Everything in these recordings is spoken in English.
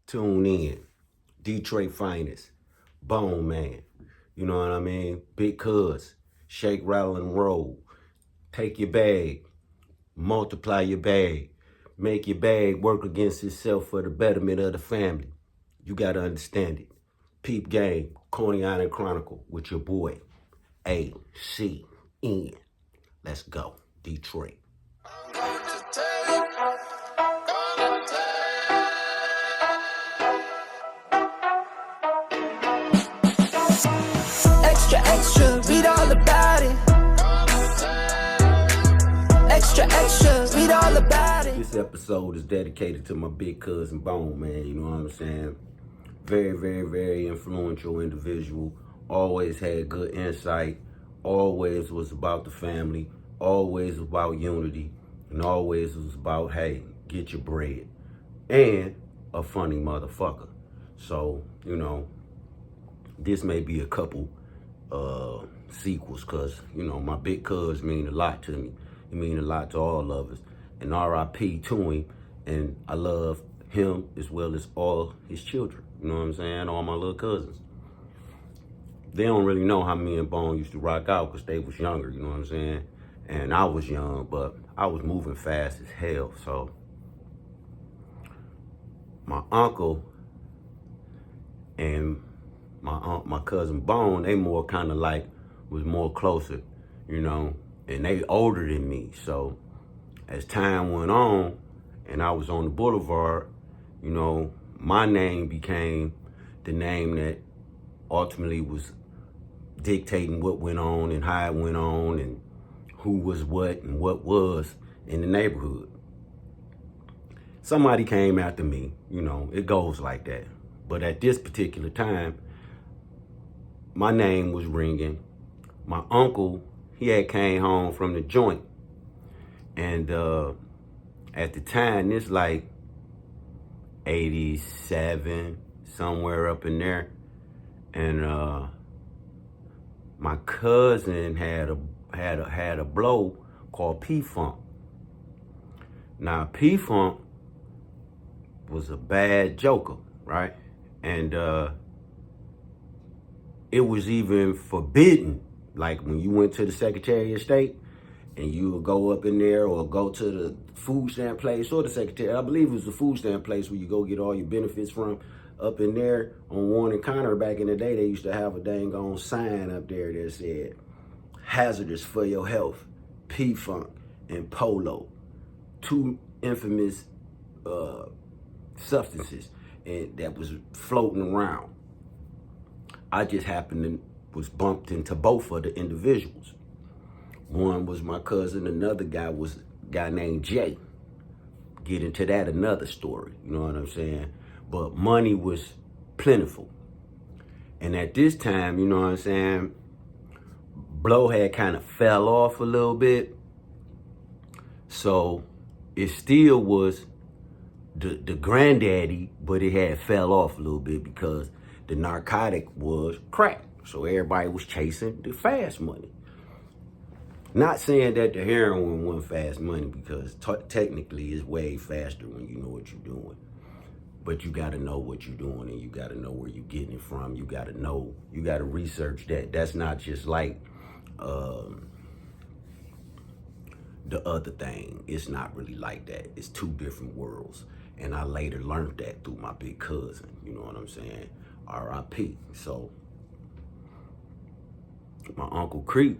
Tune in. Detroit finest. Boneman. You know what I mean? Big cuz. Shake, rattle, and roll. Take your bag. Multiply your bag. Make your bag work against itself for the betterment of the family. You gotta understand it. Peep game. Coney Island Chronicle with your boy. ACN. Let's go. Detroit. Extra, extra, read all about it. Extra, extra, read all about it. This episode is dedicated to my big cousin Boneman, you know what I'm saying? Very, very, very influential individual. Always had good insight. Always was about the family. Always was about unity. And always was about, hey, get your bread. And a funny motherfucker. So, you know, this may be a couple sequels because, you know, my big cuz mean a lot to me. It mean a lot to all of us. And RIP to him. And I love him as well as all his children. You know what I'm saying? All my little cousins. They don't really know how me and Bone used to rock out because they was younger, you know what I'm saying? And I was young, but I was moving fast as hell. So my uncle and my cousin Bone, they more kind of like was more closer, you know, and they older than me. So as time went on and I was on the boulevard, you know, my name became the name that ultimately was dictating what went on and how it went on and who was what and what was in the neighborhood. Somebody came after me, you know, it goes like that. But at this particular time, my name was ringing. My uncle, he had came home from the joint. And at the time, it's like 87, somewhere up in there. And my cousin had a blow called P-Funk. Now P-Funk was a bad joker, right? And it was even forbidden. Like when you went to the Secretary of State and you would go up in there or go to the food stamp place or the Secretary, I believe it was the food stamp place where you go get all your benefits from. Up in there on Warren Connor back in the day, they used to have a dang on sign up there that said, hazardous for your health, P-Funk and Polo, two infamous substances and that was floating around. I just happened to was bumped into both of the individuals. One was my cousin, another guy was a guy named Jay. Get into that another story, you know what I'm saying? But money was plentiful. And at this time, you know what I'm saying, blow had kind of fell off a little bit. So it still was the granddaddy, but it had fell off a little bit because the narcotic was crack. So everybody was chasing the fast money. Not saying that the heroin wasn't fast money because technically it's way faster when you know what you're doing. But you got to know what you're doing and you got to know where you're getting it from. You got to know, you got to research that. That's not just like the other thing. It's not really like that. It's two different worlds. And I later learned that through my big cousin. You know what I'm saying? RIP. So my Uncle Creep,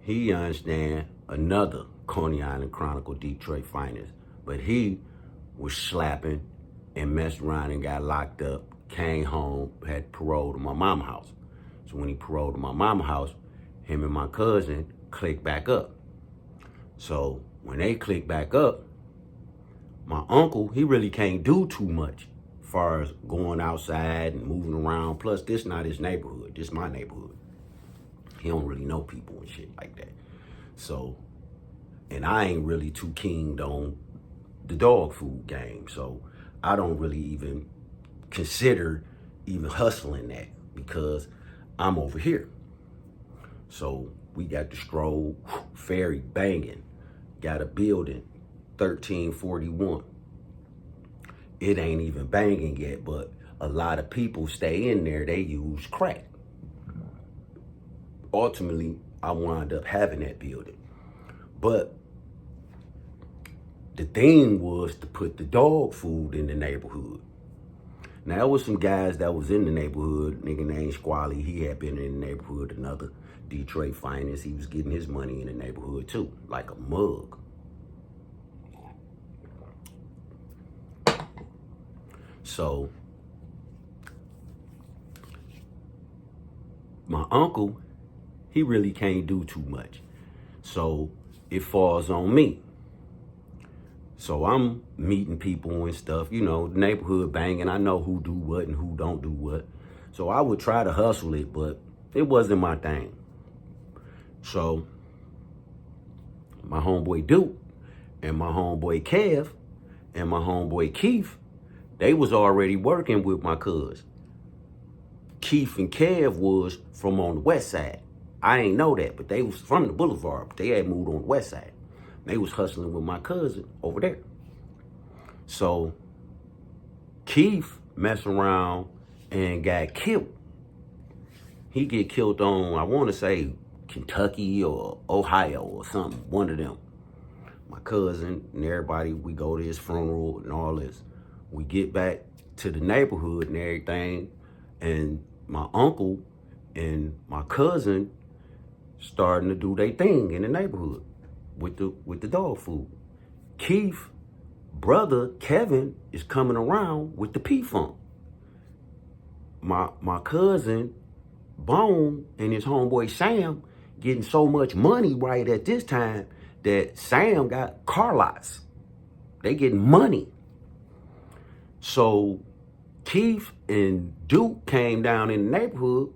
he understand another Coney Island Chronicle Detroit finest. But he was slapping and messed around and got locked up, came home, had parole to my mama's house. So when he paroled to my mama's house, him and my cousin clicked back up. So when they clicked back up, my uncle, he really can't do too much as far as going outside and moving around. Plus, this not his neighborhood. This my neighborhood. He don't really know people and shit like that. So, and I ain't really too keen on the dog food game. So I don't really even consider even hustling that because I'm over here. So we got the stroll, ferry banging, got a building, 1341. it ain't even banging yet, but a lot of people stay in there, they use crack. Ultimately, I wound up having that building. But the thing was to put the dog food in the neighborhood. Now, there was some guys that was in the neighborhood, nigga named Squally. He had been in the neighborhood, another Detroit finest. He was getting his money in the neighborhood too, like a mug. So, my uncle, he really can't do too much. So, it falls on me. So I'm meeting people and stuff, you know, neighborhood banging. I know who do what and who don't do what. So I would try to hustle it, but it wasn't my thing. So my homeboy Duke and my homeboy Kev and my homeboy Keith, they was already working with my cuz. Keith and Kev was from on the west side. I ain't know that, but they was from the boulevard, but they had moved on the west side. They was hustling with my cousin over there. So Keith messed around and got killed. He get killed on, I want to say, Kentucky or Ohio or something, one of them. My cousin and everybody, we go to his funeral and all this. We get back to the neighborhood and everything, and my uncle and my cousin starting to do their thing in the neighborhood with the dog food. Keith, brother Kevin, is coming around with the P-Funk. My cousin Bone and his homeboy Sam getting so much money right at this time that Sam got car lots. They getting money. So Keith and Duke came down in the neighborhood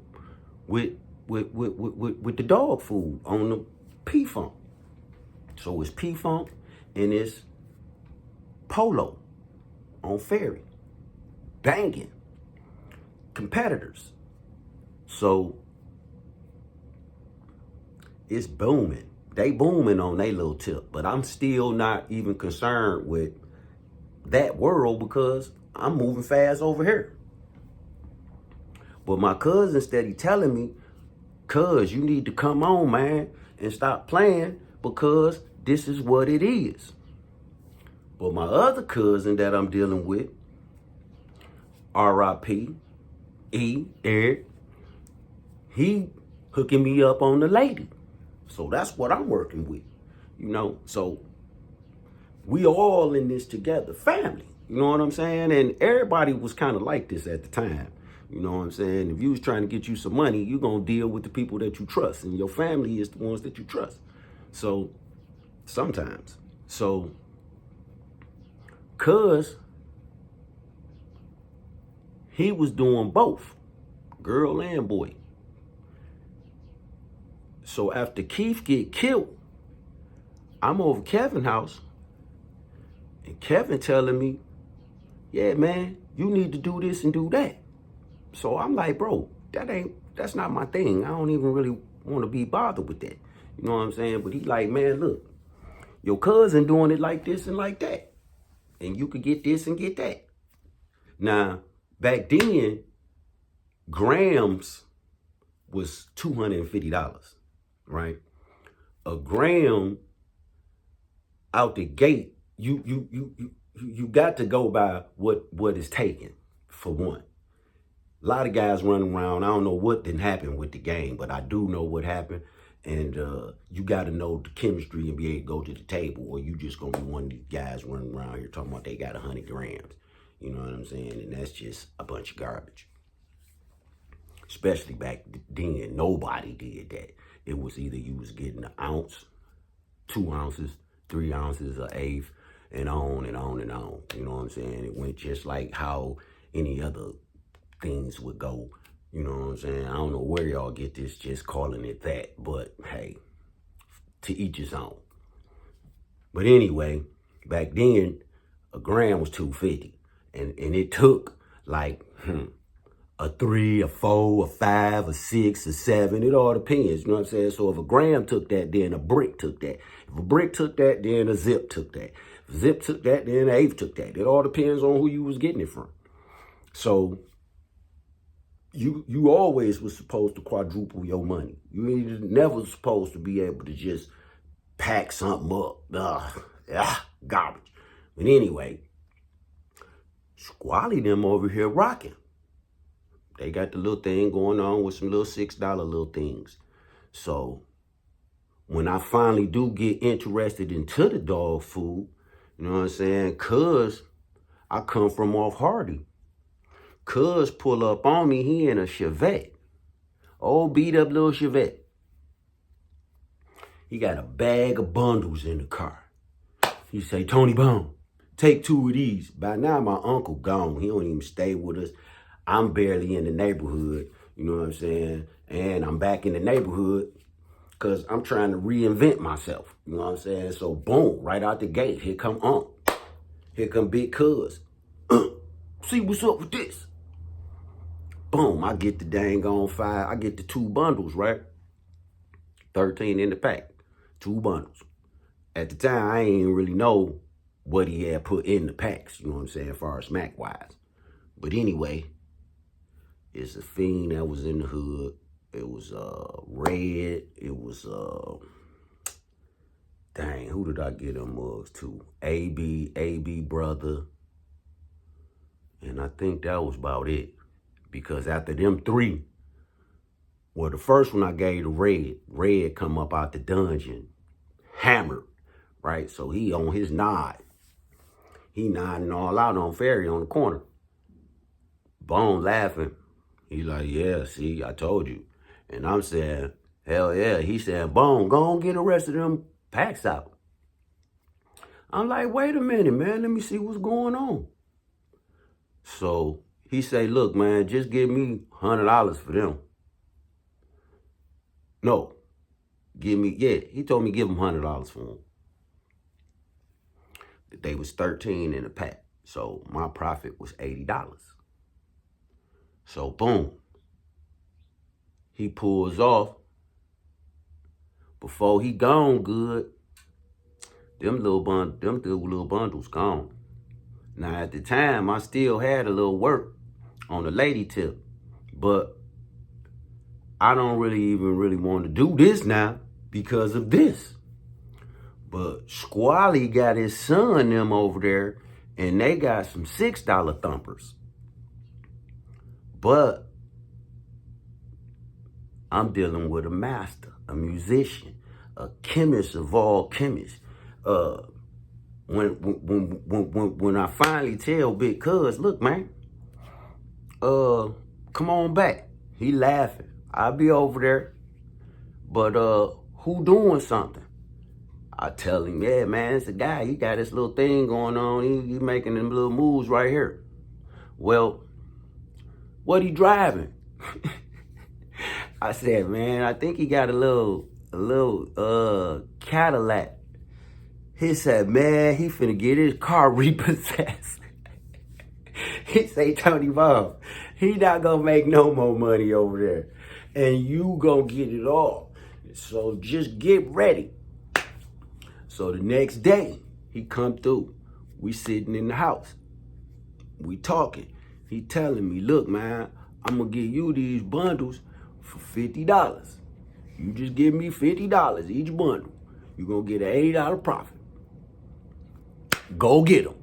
with the dog food on the P-Funk. So it's P-Funk and it's Polo on Ferry. Banging. Competitors. So it's booming. They booming on their little tip. But I'm still not even concerned with that world because I'm moving fast over here. But my cousin steady telling me, cuz you need to come on, man, and stop playing because this is what it is. But my other cousin that I'm dealing with, R.I.P., Eric, he hooking me up on the lady. So that's what I'm working with, you know. So we all in this together, family, you know what I'm saying? And everybody was kind of like this at the time. You know what I'm saying? If you was trying to get you some money, you're going to deal with the people that you trust. And your family is the ones that you trust. So, sometimes. So, cuz he was doing both. Girl and boy. So, after Keith get killed, I'm over Kevin's house. And Kevin telling me, yeah, man, you need to do this and do that. So I'm like, bro, that's not my thing. I don't even really want to be bothered with that. You know what I'm saying? But he like, man, look, your cousin doing it like this and like that. And you could get this and get that. Now, back then, grams was $250, right? A gram out the gate, you got to go by what is taken, for one. A lot of guys running around. I don't know what didn't happen with the game, but I do know what happened. And you got to know the chemistry and be able to go to the table, or you just going to be one of these guys running around here talking about they got 100 grams. You know what I'm saying? And that's just a bunch of garbage. Especially back then, nobody did that. It was either you was getting an ounce, 2 ounces, 3 ounces, an eighth, and on and on and on. You know what I'm saying? It went just like how any other things would go. You know what I'm saying? I don't know where y'all get this just calling it that, but hey, to each his own. But anyway, back then, a gram was $250, and it took like a 3, a 4, a 5, a 6, a 7. It all depends. You know what I'm saying? So if a gram took that, then a brick took that. If a brick took that, then a zip took that. If Zip took that, then Abe took that. It all depends on who you was getting it from. So you always was supposed to quadruple your money. You never supposed to be able to just pack something up. Garbage. But anyway, Squally them over here rocking. They got the little thing going on with some little $6 little things. So when I finally do get interested into the dog food, you know what I'm saying? Cuz I come from off Hardy. Cuz pull up on me, he in a Chevette. Old beat up little Chevette. He got a bag of bundles in the car. He say, Tony Bone, take 2 of these. By now my uncle gone. He don't even stay with us. I'm barely in the neighborhood, you know what I'm saying? And I'm back in the neighborhood because I'm trying to reinvent myself, you know what I'm saying? So boom, right out the gate, here come Unc. Here come Big Cuz. See what's up with this? Boom, I get the dang on 5, I get the 2 bundles, right? 13 in the pack, 2 bundles. At the time, I ain't really know what he had put in the packs, you know what I'm saying, as far as smack-wise. But anyway, it's a fiend that was in the hood. It was Red. It was, dang, who did I get them mugs to? AB brother. And I think that was about it. Because after them 3, well, the first one I gave to Red. Red come up out the dungeon, hammered, right? So he on his nod. He nodding all out on Ferry on the corner. Bone laughing. He like, yeah, see, I told you. And I'm saying, hell yeah. He saying, Bone, go on get the rest of them packs out. I'm like, wait a minute, man. Let me see what's going on. So he say, look, man, just give me $100 for them. No, he told me give him $100 for them. They was 13 in a pack. So my profit was $80. So boom, he pulls off. Before he gone good, them little bundles gone. Now at the time, I still had a little work on the lady tip, but I don't really want to do this now because of this. But Squally got his son them over there, and they got some $6 thumpers. But I'm dealing with a master, a musician, a chemist of all chemists. When I finally tell Big Cuz, look, man, come on back. He laughing. I'll be over there. But who doing something? I tell him, yeah, man, it's a guy. He got this little thing going on. He making them little moves right here. Well, what he driving? I said, man, I think he got a little Cadillac. He said, man, he finna get his car repossessed. He say, Tony Bob, he not gonna make no more money over there. And you gonna get it all. So just get ready. So the next day, he come through. We sitting in the house. We talking. He telling me, look, man, I'm gonna give you these bundles for $50. You just give me $50 each bundle. You're gonna get an $80 profit. Go get them.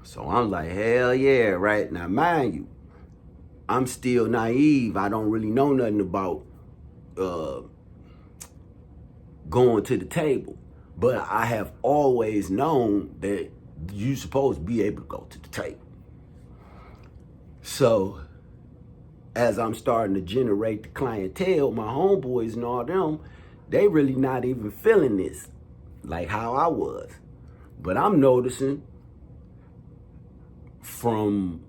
So I'm like, hell yeah, right? Now, mind you, I'm still naive. I don't really know nothing about going to the table. But I have always known that you're supposed to be able to go to the table. So as I'm starting to generate the clientele, my homeboys and all them, they really not even feeling this like how I was. But I'm noticing from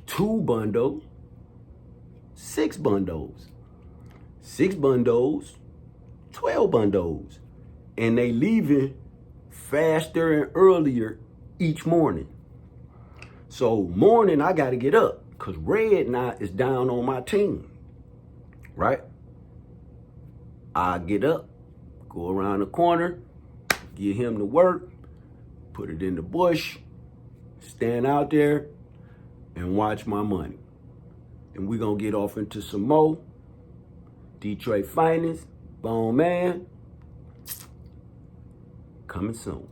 2 bundles, 6 bundles, 6 bundles, 12 bundles. And they leaving faster and earlier each morning. So morning, I got to get up because Red now is down on my team, right? I get up, go around the corner, get him to work. put it in the bush, stand out there, and watch my money. And we're going to get off into some more. Detroit finest, Boneman, coming soon.